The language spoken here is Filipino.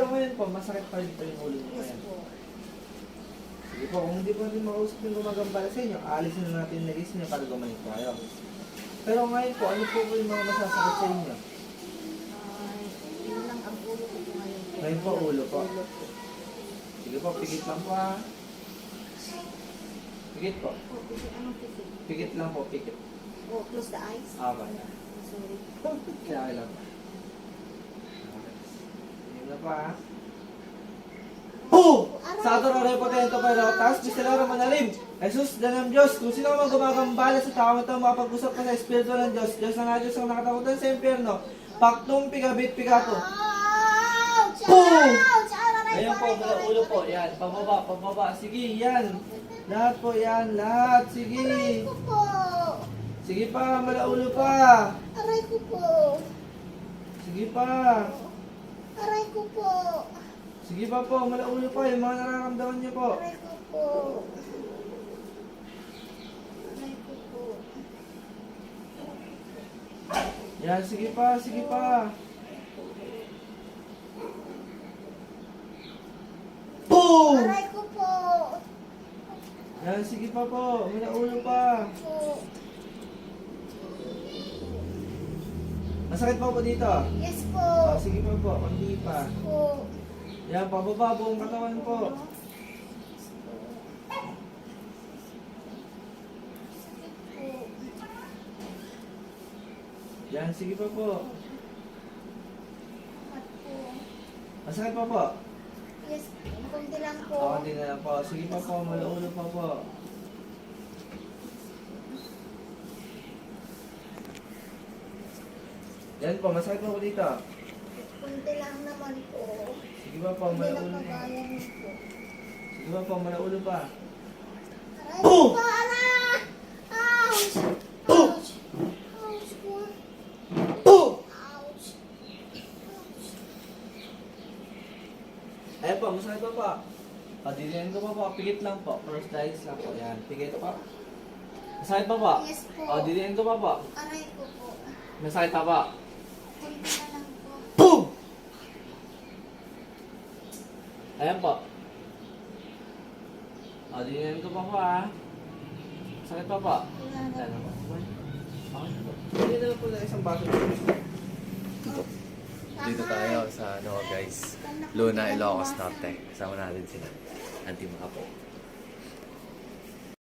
Pero ngayon po, masakit pa rin po yung ulo mo Yes ngayon. po. Sige po, kung hindi po rin makausap yung gumagambala sa inyo, aalisin na natin na niyo para gumaling po kayo. Pero ngayon po, ano po yung mga masasakit sa inyo? Yun lang ang ulo ko po ngayon. Ngayon po, ulo po. Ulo po. Sige po, pikit lang po ha. Pikit po. Oh, kasi anong titik? Pikit lang po, pikit. Oh, close the eyes. Ah, ba? Sorry. Kaya lang. Yun na pa ha. Oh! Sa ato na repotento pero taas bistalaro manalim. Jesus, danam Diyos, kung sino man gumagambala sa tao ito, mapag-usap ka sa Espiritu ng Diyos. Diyos na nga Diyos ang nakatakutan sa impyerno. Paktung pigabit pigato. Boom! Ayan po, mula ulo po. Yan, pababa, pababa. Sige, yan. Lahat po yan, lahat. Sige. Aray ko po. Sige pa, mula ulo pa. Aray ko po. Sige pa. Aray ko po. Sige pa po, mula ulo pa. Yung mga nararamdaman niyo po. Aray ko po. Aray ko po. Yan, sige pa, sige pa. Boom! Aray ko po. Yan, sige pa po. Mula ulo pa. Po. Masakit pa po dito. Yes po. Ah, sige pa po, hindi pa. Po. Yan, pababa buong katawan po. Yan, sige pa po. Masakit pa po. Yes, kunti lang po. Oo, hindi na lang po. Sige pa po, mula ulo pa po. Yan po, masakit pa po dito. Kunti lang naman po. Sige pa po, Hindi mula lang ulo pa. kagaya niyo po. Sige pa po, mula ulo pa. Aray ko po, aray! Ouch! Ouch! Ouch po. Ouch! Ayan po, masakit pa po. Padilihan ko pa po, pikit lang po. First dice lang po. Yan, pikit pa. Masakit pa po. Yes po. O, dilihan ko pa po. Aray ko po. Masakit pa po. Kunti na lang po. Boom! Ayan po. O, dilihan ko pa po ha. Masakit pa po. Wala na Ayan po. po. Okay po. Hindi na lang po ng isang baso. Dito tayo sa ano guys, Luna, Ilocos Norte. Kasama natin sila. Auntie Makapo.